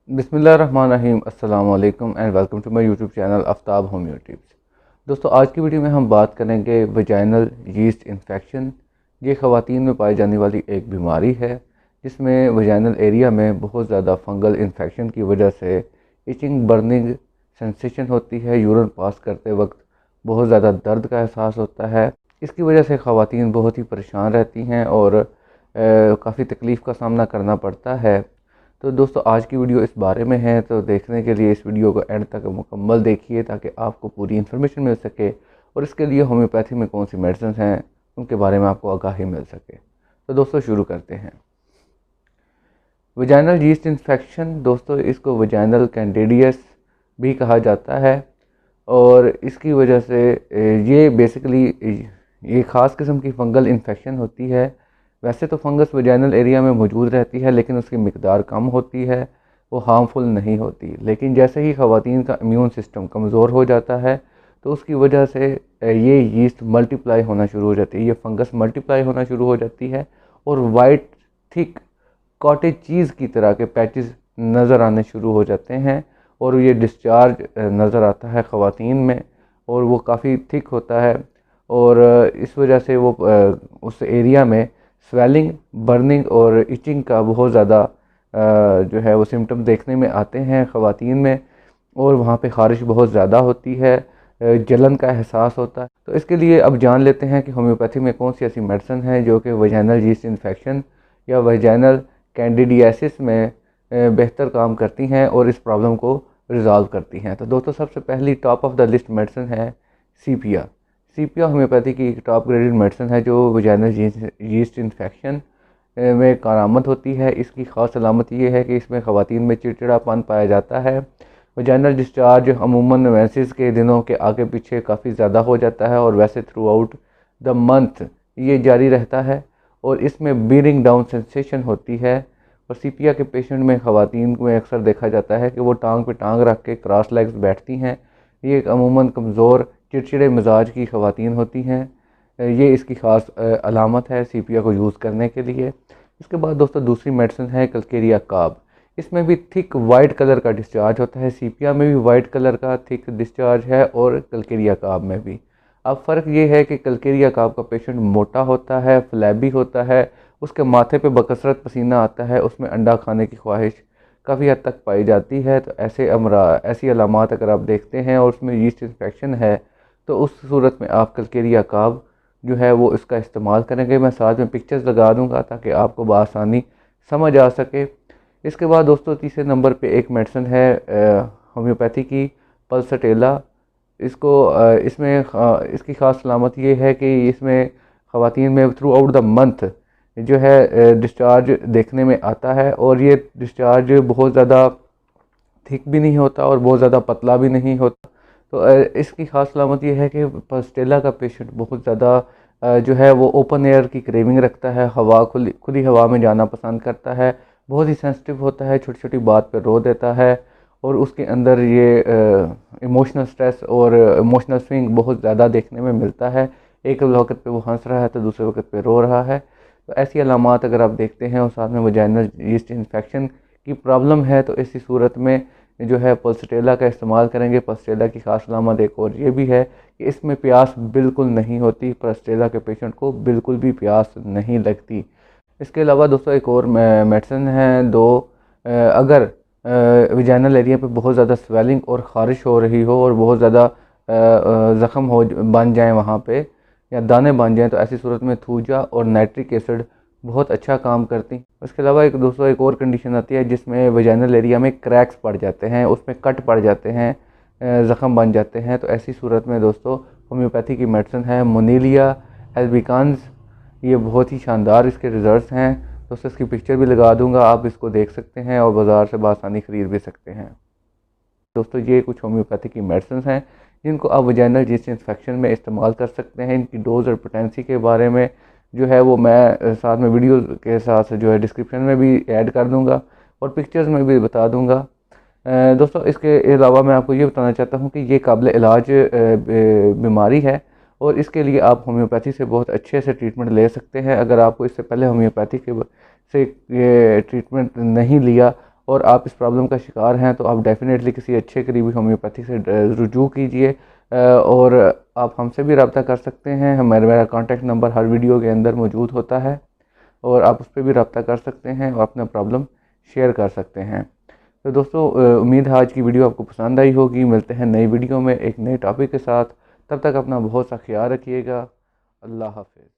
बिस्मिल्लाहिर्रहमानिर्रहीम अस्सलाम वालेकुम and welcome to my YouTube channel Aftab home tips. दोस्तों, आज की वीडियो में हम बात करेंगे वजाइनल यीस्ट इन्फेक्शन। ये ख़वातीन में पाई जाने वाली एक बीमारी है जिसमें वजाइनल एरिया में बहुत ज़्यादा फंगल इन्फेक्शन की वजह से इचिंग, बर्निंग सेंसेशन होती है। यूरिन पास करते वक्त बहुत ज़्यादा दर्द का एहसास होता है। इसकी वजह से ख़वातीन बहुत ही परेशान रहती हैं और काफ़ी तकलीफ़ का सामना करना पड़ता है। तो दोस्तों, आज की वीडियो इस बारे में है, तो देखने के लिए इस वीडियो को एंड तक मुकम्मल देखिए ताकि आपको पूरी इन्फॉर्मेशन मिल सके और इसके लिए होम्योपैथी में कौन सी मेडिसिन हैं उनके बारे में आपको आगाही मिल सके। तो दोस्तों, शुरू करते हैं। वजाइनल यीस्ट इन्फेक्शन, दोस्तों इसको वजाइनल कैंडिडियस भी कहा जाता है और इसकी वजह से ये बेसिकली ये ख़ास किस्म की फंगल इन्फेक्शन होती है। वैसे तो फंगस वजाइनल एरिया में मौजूद रहती है लेकिन उसकी मिकदार कम होती है, वो हार्मफुल नहीं होती। लेकिन जैसे ही ख़वातीन का इम्यून सिस्टम कमज़ोर हो जाता है तो उसकी वजह से ये यीस्ट मल्टीप्लाई होना शुरू हो जाती है, ये फंगस मल्टीप्लाई होना शुरू हो जाती है और वाइट थिक कॉटेज चीज़ की तरह के पैचेस नज़र आने शुरू हो जाते हैं और ये डिस्चार्ज नज़र आता है ख़वातीन में और वो काफ़ी थिक होता है और इस वजह से वो उस एरिया में स्वेलिंग, बर्निंग और इचिंग का बहुत ज़्यादा जो है वो सिम्टम देखने में आते हैं ख़वातीन में और वहाँ पे ख़ारिश बहुत ज़्यादा होती है, जलन का एहसास होता है। तो इसके लिए अब जान लेते हैं कि होम्योपैथी में कौन सी ऐसी मेडिसिन है जो कि वजाइनल यीस्ट इन्फेक्शन या वजाइनल कैंडिडियासिस में बेहतर काम करती हैं और इस प्रॉब्लम को रिज़ॉल्व करती हैं। तो दोस्तों, सबसे पहली top of the list medicine है सीपिया। सीपिया होम्योपैथी की एक टॉप ग्रेडेड मेडिसिन है जो वजाइनल यीस्ट इन्फेक्शन में कारामद होती है। इसकी ख़ास अलामत ये है कि इसमें ख़वातीन में चिड़चिड़ापन पाया जाता है। वजाइनल डिस्चार्ज अमूमन मेंसेस के दिनों के आगे पीछे काफ़ी ज़्यादा हो जाता है और वैसे थ्रू आउट द मंथ ये जारी रहता है और इसमें बीरिंग डाउन सेंसेशन होती है। और सीपिया के पेशेंट में ख़वातीन में अक्सर देखा जाता है कि वो टांग पे टांग रख के क्रॉस लेग्स बैठती हैं। ये अमूमन कमज़ोर, चिड़चिड़े मिजाज की ख़वातीन होती हैं। ये इसकी ख़ास अलामत है सीपिया को यूज़ करने के लिए। इसके बाद दोस्तों, दूसरी मेडिसिन है कलकेरिया काब। इसमें भी थिक वाइट कलर का डिस्चार्ज होता है। सीपिया में भी वाइट कलर का थिक डिस्चार्ज है और कलकेरिया काब में भी। अब फ़र्क ये है कि कलकेरिया काब का पेशेंट मोटा होता है, फ्लैबी होता है, उसके माथे पे बकसरत पसीना आता है, उसमें अंडा खाने की ख्वाहिश काफ़ी हद तक पाई जाती है। तो ऐसी अलामात अगर आप देखते हैं और उसमें यीस्ट इन्फेक्शन है तो उस सूरत में आप कलकेरिया काब जो है वो इसका इस्तेमाल करेंगे। मैं साथ में पिक्चर्स लगा दूंगा ताकि आपको बआसानी समझ आ सके। इसके बाद दोस्तों, तीसरे नंबर पे एक मेडिसिन है होम्योपैथी की, पल्सटेला। इसकी ख़ास सलामत ये है कि इसमें ख़वातीन में थ्रू आउट द मंथ जो है डिस्चार्ज देखने में आता है और ये डिस्चार्ज बहुत ज़्यादा थिक भी नहीं होता और बहुत ज़्यादा पतला भी नहीं होता। तो इसकी ख़ास सलामत ये है कि पल्सटेला का पेशेंट बहुत ज़्यादा जो है वो ओपन एयर की क्रेविंग रखता है, हवा खुली हवा में जाना पसंद करता है, बहुत ही सेंसिटिव होता है, छोटी छोटी बात पर रो देता है और उसके अंदर ये इमोशनल स्ट्रेस और इमोशनल स्विंग बहुत ज़्यादा देखने में मिलता है। एक वक्त पे वो हंस रहा है तो दूसरे वक्त पे रो रहा है। तो ऐसी अलामात अगर आप देखते हैं और साथ में वजाइनल यीस्ट इन्फेक्शन की प्रॉब्लम है तो ऐसी सूरत में जो है पल्सटेला का इस्तेमाल करेंगे। पल्सटेला की खास अलामत एक और ये भी है कि इसमें प्यास बिल्कुल नहीं होती। पल्सटेला के पेशेंट को बिल्कुल भी प्यास नहीं लगती। इसके अलावा दोस्तों, एक और मेडिसिन है दो। अगर वजाइनल एरिया पे बहुत ज़्यादा स्वेलिंग और ख़ारिश हो रही हो और बहुत ज़्यादा ज़ख़म हो बन जाए वहाँ पे या दाने बन जाएँ तो ऐसी सूरत में थूजा और नाइट्रिक एसिड बहुत अच्छा काम करती। उसके अलावा एक और कंडीशन आती है जिसमें वजाइनल एरिया में क्रैक्स पड़ जाते हैं, उसमें कट पड़ जाते हैं, ज़ख़म बन जाते हैं। तो ऐसी सूरत में दोस्तों, होम्योपैथी की मेडिसिन है मोनीलिया एल्बिकान्स। ये बहुत ही शानदार इसके रिज़ल्ट्स हैं। दोस्तों, इसकी पिक्चर भी लगा दूंगा, आप इसको देख सकते हैं और बाज़ार से बआसानी ख़रीद भी सकते हैं। दोस्तों, ये कुछ होम्योपैथी की मेडिसिन हैं जिनको आप वजाइनल यीस्ट इन्फेक्शन में इस्तेमाल कर सकते हैं। इनकी डोज और पोटेंसी के बारे में जो है वो मैं साथ में वीडियो के साथ जो है डिस्क्रिप्शन में भी ऐड कर दूंगा और पिक्चर्स में भी बता दूंगा। दोस्तों, इसके अलावा मैं आपको ये बताना चाहता हूँ कि ये काबिल इलाज बीमारी है और इसके लिए आप होम्योपैथी से बहुत अच्छे से ट्रीटमेंट ले सकते हैं। अगर आपको इससे पहले होम्योपैथी के से ये ट्रीटमेंट नहीं लिया और आप इस प्रॉब्लम का शिकार हैं तो आप डेफ़िनेटली किसी अच्छे करीबी होम्योपैथी से रुजू कीजिए। और आप हमसे भी रब्ता कर सकते हैं। मेरा कॉन्टैक्ट नंबर हर वीडियो के अंदर मौजूद होता है और आप उस पर भी रब्ता कर सकते हैं और अपना प्रॉब्लम शेयर कर सकते हैं। तो दोस्तों, उम्मीद है आज की वीडियो आपको पसंद आई होगी। मिलते हैं नई वीडियो में एक नए टॉपिक के साथ। तब तक अपना बहुत सा ख्याल रखिएगा। अल्लाह हाफ़िज़।